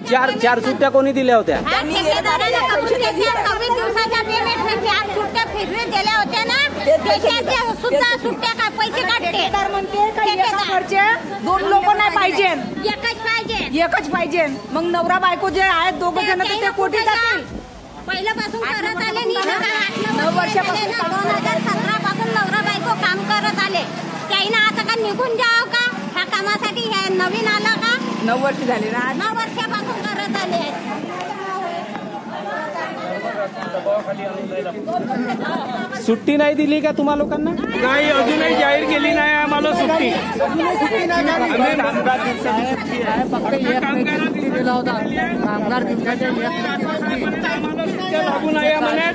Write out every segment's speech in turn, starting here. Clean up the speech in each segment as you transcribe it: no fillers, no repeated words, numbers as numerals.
चार सुट्ट्या कोणी दिल्या होत्या? 20 दिवसाच्या पेमेंट 4 सुट्ट्या फिरवी दिल्या होत्या ना, त्याच्या सुद्धा सुट्ट्या काय पैसे काढते. तर म्हणते का एका घरचे 2 लोक नाही पाहिजे, एकच पाहिजे. मग नवरा बायको जे आहेत 2 जण तर ते कोटी जातील. पहिल्यापासून करत आले 9 वर्षापासून 2017 पासून नवरा बायको काम करत आले. त्याईनं आता का निघून जाव का? ह्या कामासाठी हे नवीन आलं का? 9 वर्ष झाली ना. 9 वर्षापासून करत आले. सुट्टी नाही दिली का तुम्हा लोकांना? नाही, अजूनही जाहीर केली नाही आम्हाला सुट्टी. कामगार दिवसाच्या लागू नाही म्हणे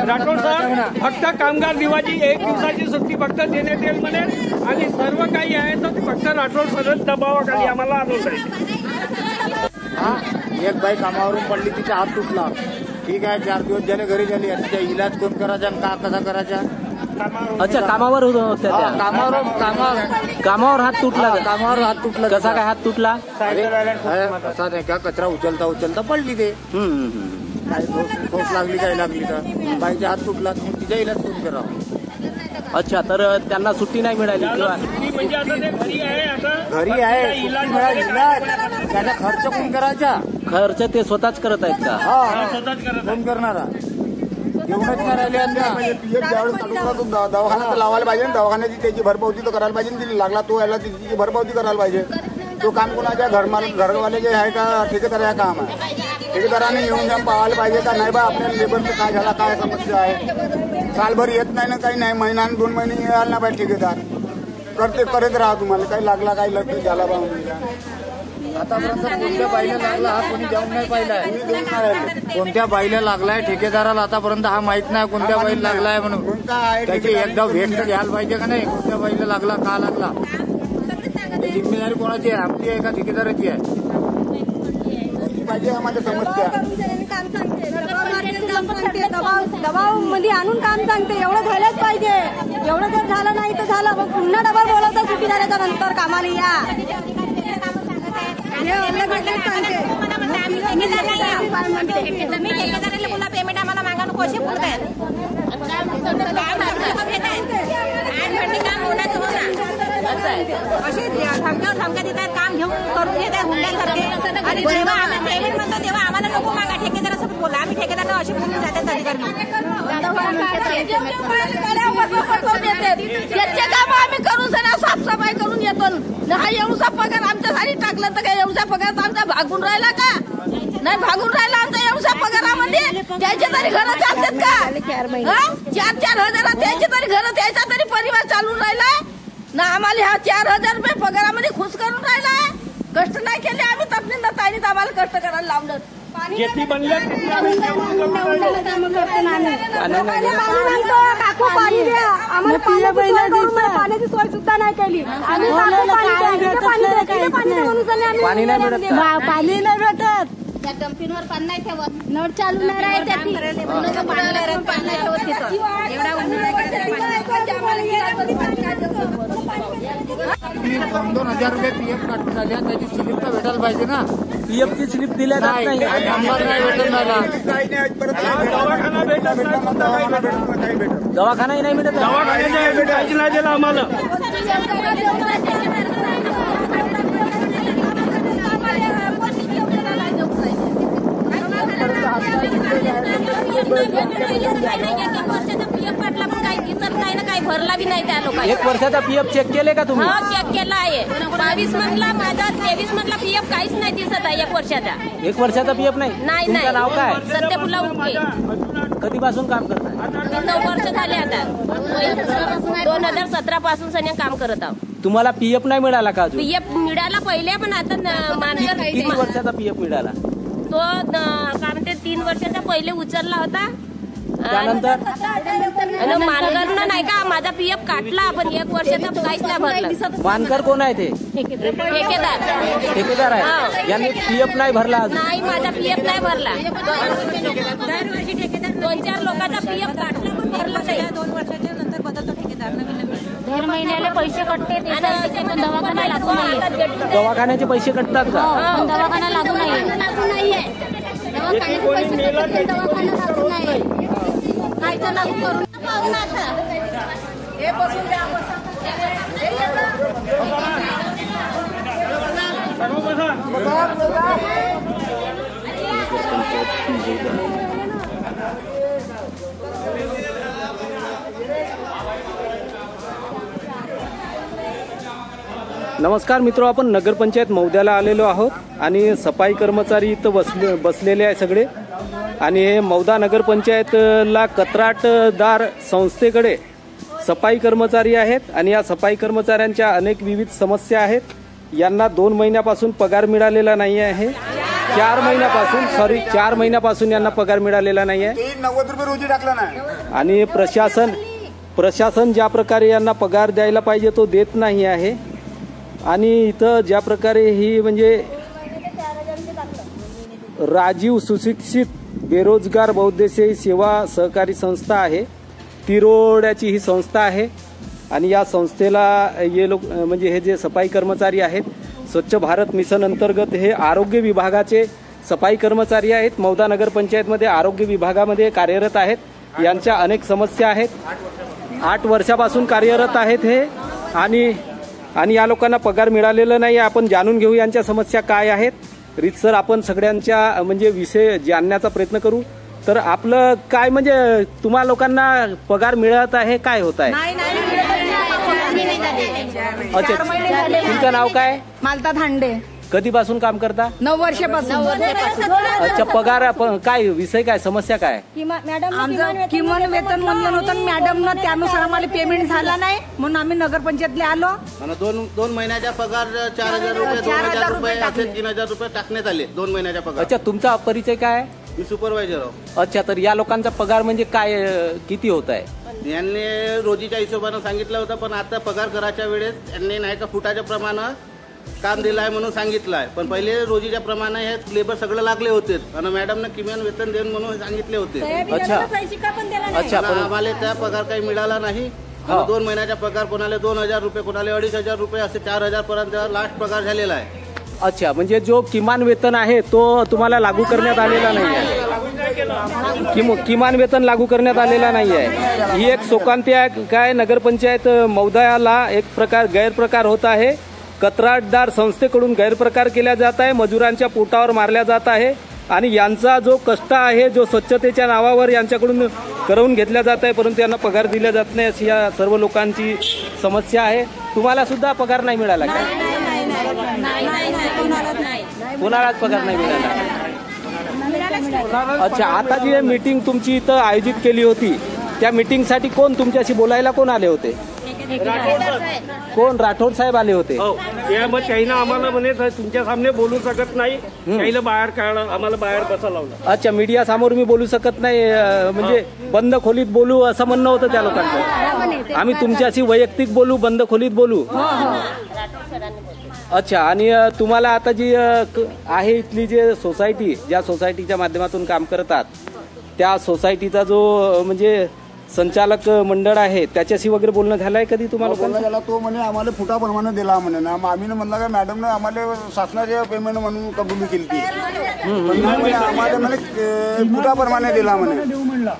राठोड साहेब. फक्त कामगार दिवाळी 1 दिवसाची सुट्टी फक्त देण्यात येईल म्हणे आणि सर्व काही आहे तर फक्त राठोड सरच दबावाखाली आम्हाला आणून जाईल. एक बाई कामावरून पडली, तिचा हात तुटला. ठीक आहे, 4 दिवस झाले घरी झाली. तिचा इलाज कोण करायचा आणि का कसा करायचा? अच्छा, कामावर होत्या त्या? कामावर हात तुटला. कामावर हात तुटला. कसा काय हात तुटला? असा नाही का, कचरा उचलता उचलता पडली ते. काही ठोस लागली, काही लागली तर बाईचा हात तुटला. तिचा इलाज कोण करावा? अच्छा, तर त्यांना सुट्टी नाही मिळाली किंवा घरी आहे इलाज, त्याचा खर्च कोण करायचा? खर्च ते स्वतःच करत आहेत का? कोण करणारा? एवढंच करायला पीएफ ज्यावेळेस दवाखान्यात लावायला पाहिजे, दवाखान्याची त्याची भरपावती तो करायला पाहिजे. तिने लागला तो यायला तिची भरपावती करायला पाहिजे. तो काम कोणाच्या घरवाले जे आहे का ठेकेदार आहे काम आहे. ठेकेदाराने येऊन जाऊन पाहायला पाहिजे का नाही बा आपल्याला लेबरचं काय झाला, काय समस्या आहे. सालभर येत नाही ना, काही नाही. महिना 2 महिने यायला ना पाहिजे. ठेकेदार करत राहा. तुम्हाला काही लागला, काही लग्न झाला बा आतापर्यंत कोणत्या बाईला लागला हा कोणी जाऊन नाही पाहिलाय. कोणत्या बाईला लागलाय ठेकेदाराला आतापर्यंत हा माहित नाही कोणत्या बाईला लागलाय म्हणून. त्याची एकदा भेट घ्यायला पाहिजे का नाही, कोणत्या बाईला लागला, का लागला. जिम्मेदारी कोणाची आहे? आमची आहे का ठेकेदाराची आहे? पाहिजे आम्हाला समस्या. दबाव मध्ये आणून काम सांगते. एवढं झालंच पाहिजे. एवढं जर झालं नाही तर झालं. मग पुन्हा डबल बोलवतात सुट्टीदाराच्या नंतर कामाला या. पुन्हा पेमेंट आम्हाला मागा नको असे बोलतायत. धमक्या देतात, काम घेऊन करून घेतात हुंड्यासारखे. आणि जेव्हा आम्ही पेमेंट म्हणतो तेव्हा आम्हाला नको मागा. ठेकेदारासोबत बोला. आम्ही ठेकेदारांना असे बोलून जातात अधिकारी. त्याचे काम आम्ही करून सगळ्या साफसफाई करून येतो. हा एवढा पगार आमच्यासाठी टाकलं तर काय एवढा पगार आमचा भागून राहिला का? नाही भागून राहिला आमचा एवढा पगारामध्ये. त्याचे तरी घरं चालतात का? 4-4 हजार त्याचे तरी घरं, त्याचा तरी परिवार चालून राहिला ना. आम्हाला हा 4,000 रुपये पगारामध्ये खुश करून राहिला. कष्ट नाही केले आम्ही. तपनींना ताईनीत आम्हाला कष्ट करायला लावलं. जेथी बनल्या काकू पाणी द्या आम्हाला. पाण्याची सोय सुद्धा नाही केली. पाणी नाही मिळत. पाणी नाही भेटत. त्या डम्पिंगवर पाणी नाही ठेवत. नळ चालू नाही राहत. $2,000 पीएफ काढून आल्या. त्याची स्लिप तर भेटायला पाहिजे ना. पीएफची स्लिप दिल्या जात नाही. दवाखानाही नाही भेटत. दवाखान्याची नाही दिला आम्हाला. काही भरला बी नाही त्या लोकांनी. 1 वर्षाचा पीएफ चेक केले का तुम्ही? चेक केला आहे. 22 मधला माझा 23 मधला पीएफ काहीच नाही दिसत आहे. 1 वर्षाचा. 1 वर्षाचा पीएफ नाही. नाही. तुमचं नाव काय? सत्यफुला उके. कधीपासून काम करताय? 9 वर्ष झाले आता. 2017 पासून सध्या काम करत आहोत. तुम्हाला पीएफ नाही मिळाला का? पीएफ मिळाला पहिले, पण आता मानकर किती वर्षाचा पीएफ मिळाला? तो काय म्हणते 3 वर्षाचा पहिले उचलला होता. त्यानंतर मानकरनं नाही का माझा पीएफ काढला, पण 1 वर्षाचा काहीच नाही भरला. मानकर कोण आहे ते? ठेकेदार आहे. यांनी पीएफ नाही भरला अजून. नाही, माझा पीएफ नाही भरला. 2-4 लोकांचा पीएफ काढला पण भरला नाही. 2 वर्षाच्या नंतर बदलतो ठेकेदार. नवीन महिन्याला पैसे कटते त्याच्यासाठी पण दवाखाना लागू नाहीये. दवाखान्याचे पैसे कटतात का? पण दवाखाना लागू नाहीये. काय तर लागू करून हे बसून द्या. नमस्कार मित्र, आपण नगरपंचायत मौद्याला आलेलो आहोत आणि सफाई कर्मचारी इथं बसलेले आहे सगळे. आणि हे मौदा नगरपंचायतला कंत्राटदार संस्थेकडे सफाई कर्मचारी आहेत आणि या सफाई कर्मचाऱ्यांच्या अनेक विविध समस्या आहेत. यांना 2 महिन्यापासून पगार मिळालेला नाही आहे. 4 महिन्यापासून यांना पगार मिळालेला नाही आहे. 90 रुपये रोजी टाकला नाही. आणि प्रशासन ज्या प्रकारे यांना पगार द्यायला पाहिजे तो देत नाही आहे. आणि इथं ज्या प्रकारे ही म्हणजे राजीव सुशिक्षित बेरोजगार बहुउद्देशीय सेवा सहकारी संस्था आहे, तिरोड्याची ही संस्था आहे. आणि या संस्थेला हे लोक म्हणजे हे जे सफाई कर्मचारी आहेत, स्वच्छ भारत मिशन अंतर्गत हे आरोग्य विभागाचे सफाई कर्मचारी आहेत. मौदा नगरपंचायतमध्ये आरोग्य विभागामध्ये कार्यरत आहेत. यांच्या अनेक समस्या आहेत. 8 वर्षापासून कार्यरत आहेत हे. आणि या लोकांना पगार मिळालेला नाही. आपण जाणून घेऊ यांच्या समस्या काय आहेत. रीतसर आपण सगळ्यांच्या म्हणजे विषय जाणण्याचा प्रयत्न करू. तर आपलं काय म्हणजे तुम्हा लोकांना पगार मिळत आहे, काय होत आहे? अच्छा, तुमचं नाव काय? मालता धांडे. कधीपासून काम करता? 9 वर्षापासून. अच्छा, पगार काय विषय काय, समस्या काय? आमचं किमान वेतन म्हणलं नव्हतं मॅडमनं, त्यानुसार आम्हाला पेमेंट झाला नाही म्हणून आम्ही नगरपंचायतला आलो. आणि दोन महिन्याचा पगार 4,000 रुपये, 2,000 रुपये असे 3,000 रुपये टाकण्यात आले 2 महिन्याचा पगार. अच्छा, तुमचा परिचय काय? मी सुपरवायझर आहो. अच्छा, तर या लोकांचा पगार म्हणजे काय किती होत आहे? यांनी रोजीच्या हिशोबानं सांगितलं होतं, पण आता पगार करायच्या वेळेस त्यांनी नाही का फुटाच्या प्रमाणे काम दिलं आहे म्हणून सांगितलं आहे. पण पहिले रोजीच्या प्रमाणे हे लेबर सगळं लागले होते आणि मॅडमने किमान वेतन देऊन म्हणून सांगितले होते. अच्छा, पण आम्हाला त्या पगार काही मिळाला नाही. 2 महिन्याचा पगार कोणाला 2,000 रुपये, कोणाला 2,500 रुपये असे 4,000 पर्यंत लास्ट पगार झालेला आहे. अच्छा, म्हणजे जो किमान वेतन आहे तो तुम्हाला लागू करण्यात आलेला नाही आहे. किमान वेतन लागू करण्यात आलेला नाही आहे. ही एक शोकांती आहे. काय नगरपंचायत मौदाला एक गैरप्रकार होत आहे. कंत्राटदार संस्थेकडून गैरप्रकार केला जात आहे. मजुरांच्या पोटावर मारल्या जात आहे. आणि यांचा जो कष्ट आहे, जो स्वच्छतेच्या नावावर यांच्याकडून करवून घेतला जात आहे, परंतु यांना पगार दिला जात नाही, अशी या सर्व लोकांची समस्या आहे. तुम्हाला सुद्धा पगार नाही मिळाला का? कोणालाच पगार नाही मिळाला. अच्छा, आता जी मीटिंग तुमची इथं आयोजित केली होती, त्या मीटिंगसाठी कोण तुमच्याशी बोलायला कोण आले होते? कोण? राठोड साहेब आले होते. मग त्याईनं आम्हाला म्हणे तुमच्या सामने बोलू शकत नाही, त्याईला बाहेर काढलं, आम्हाला बाहेर बसा लावलं. अच्छा, मीडिया समोर मी बोलू शकत नाही म्हणजे बंद खोलीत बोलू असं म्हणणं होतं त्या लोकांचं. आम्ही तुमच्याशी वैयक्तिक बोलू, बंद खोलीत बोलू. अच्छा, आणि तुम्हाला आता जी आहे इथली जे सोसायटी, ज्या सोसायटीच्या माध्यमातून काम करतात, त्या सोसायटीचा जो म्हणजे संचालक मंडळ आहे त्याच्याशी वगैरे बोलणं झालंय कधी तुम्हाला? बोलणं झाला. तो म्हणे आम्हाला फुटाप्रमाणे दिला म्हणे ना. मग आम्ही म्हणलं का मॅडमनं आम्हाला शासनाचे पेमेंट म्हणून कबुली केली ती, आम्हाला म्हणे फुटाप्रमाणे दिला म्हणे.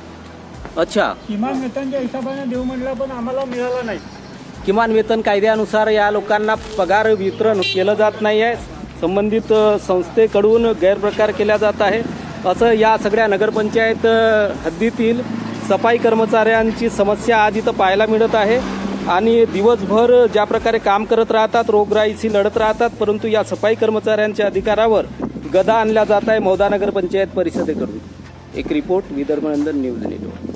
अच्छा, किमान वेतनच्या हिशोबाने देऊ म्हणलं, पण आम्हाला मिळाला नाही. किमान वेतन कायद्यानुसार या लोकांना पगार वितरण केलं जात नाही आहे. संबंधित संस्थेकडून गैरप्रकार केला जात आहे, असं या सगळ्या नगरपंचायत हद्दीतील सफाई कर्मचाऱ्यांची समस्या आज इथं पाहायला मिळत आहे. आणि दिवसभर ज्या प्रकारे काम करत राहतात, रोगराईशी लढत राहतात, परंतु या सफाई कर्मचाऱ्यांच्या अधिकारावर गदा आणला जात आहे मौदा नगरपंचायत परिषदेकडून. एक report, Vidarbha Nandan news network.